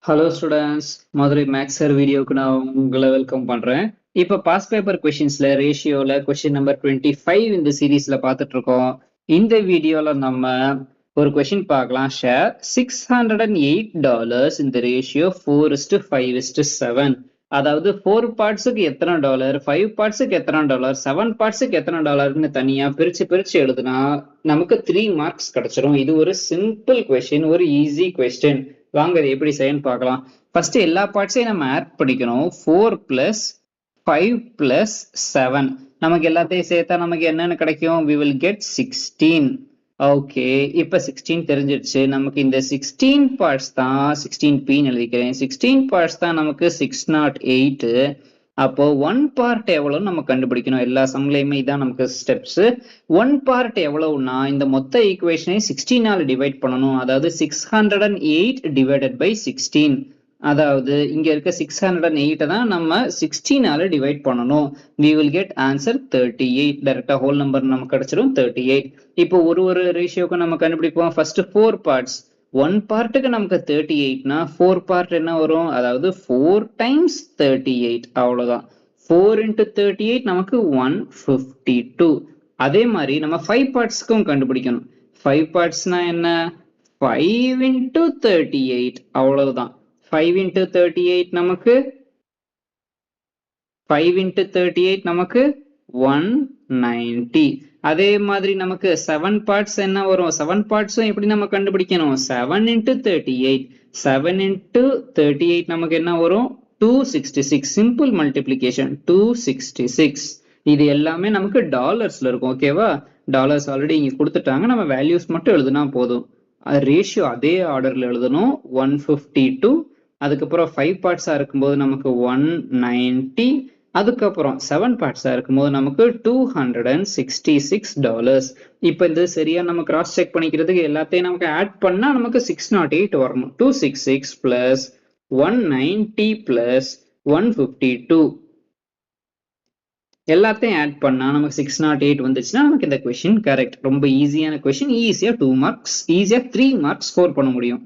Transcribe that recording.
Hello students, Madurai maths sir வீடியோக்கு நான் உங்களை வெல்கம் பண்றேன். இப்போ பாஸ் பேப்பர் கொஸ்டின்ஸ்ல ரேஷியோல கொஸ்டின் நம்பர் 25 இந்த சீரீஸ்ல பார்த்துட்டு இருக்கோம். இந்த வீடியோல நம்ம ஒரு கொஸ்டின் பார்க்கலாம். ஷேர் $608 இந்த ரேஷியோ 4:5:7. அதாவது 4 பார்ட்ஸுக்கு எத்தனை டாலர், 5 பார்ட்ஸுக்கு எத்தனை டாலர், 7 பார்ட்ஸுக்கு எத்தனை டாலர்னு தனியா பிரிச்சு எழுதுனா நமக்கு 3 மார்க்ஸ் கிடைச்சிரும். இது ஒரு சிம்பிள் கொஸ்டின், ஒரு ஈஸி கொஸ்டின். வாங்க இது எப்படி செய்யன்னு பார்க்கலாம். ஃபர்ஸ்ட் எல்லா பார்ட்ஸையும் நம்ம ஆட் பண்ணிக்கணும். 4 + 5 + 7 நமக்கு எல்லாத்தையும் சேர்த்தா நமக்கு என்னன்னு கிடைக்கும்? we will get 16. ஓகே, இப்ப 16 தெரிஞ்சிருச்சு. நமக்கு இந்த 16 பார்ட்ஸ் தான் 16p எழுதிக்கிறேன். 16 பார்ட்ஸ் தான் நமக்கு 608. அப்போ 1 பார்ட் எவ்வளவு நம்ம கண்டுபிடிக்கணும். எல்லா சம்லையுமே இதான் நமக்கு ஸ்டெப்ஸ். 1 பார்ட் எவ்வளவுனா இந்த மொத்த ஈக்குவேஷனை 16 டிவைட் பண்ணணும். அதாவது 608 டிவைடட் பை 16. அதாவது இங்க இருக்க 608 தான் நம்ம 16 டிவைட் பண்ணணும். we will get answer 38. டைரக்டா ஹோல் நம்பர் நமக்கு கிடைச்சிரும் 38. இப்போ ஒரு ரேஷியோக்கு நம்ம கண்டுபிடிப்போம். First 4 parts. 1 பார்ட்டுக்கு நமக்கு 38னா 4 பார்ட் என்ன வரும்? அதாவது 4 டைம்ஸ் 38. அவ்வளவுதான். 4 into 38 நமக்கு 152. அதே மாதிரி நம்ம 5 பார்ட்ஸ்க்கும் கண்டுபிடிக்கணும். 5 பார்ட்ஸ்னா என்ன? 5 into 38. அவ்வளவுதான். 5 into 38 நமக்கு 190. அதே மாதிரி நமக்கு 7 பார்ட்ஸ் என்ன வரும்? 7 பார்ட்ஸும் எப்படி நம்ம கண்டுபிடிக்கணும்? 7 into 38. 7 into 38 நமக்கு என்ன வரும்? 266. Simple multiplication 266. இது எல்லாமே நமக்கு டாலர்ஸ்ல இருக்கும். ஓகேவா? டாலர்ஸ் ஆல்ரெடி இங்க கொடுத்துட்டாங்க. நம்ம வேல்யூஸ் மட்டும் எழுதுனா போதும். ரேஷியோ அதே ஆர்டர்ல எழுதணும். 152. அதுக்கப்புறம் 5 பார்ட்ஸா இருக்கும்போது நமக்கு 190. அதுக்கப்புறம் 7 பார்ட்ஸா இருக்கும்போது நமக்கு $266. இப்ப இது சரியா நம்ம கிராஸ் செக் பண்ணிக்கிறதுக்கு எல்லாத்தையும் நமக்கு ஆட் பண்ணா நமக்கு 608 வரணும். 266 plus 190 plus 152 எல்லாத்தையும் ஆட் பண்ணா நமக்கு 608 வந்துச்சுன்னா நமக்கு இந்த கொஸ்டின் கரெக்ட். ரொம்ப ஈஸியான கொஸ்டின். ஈஸியா 2 மார்க்ஸ், ஈஸியா 3 மார்க்ஸ் ஸ்கோர் பண்ண முடியும்.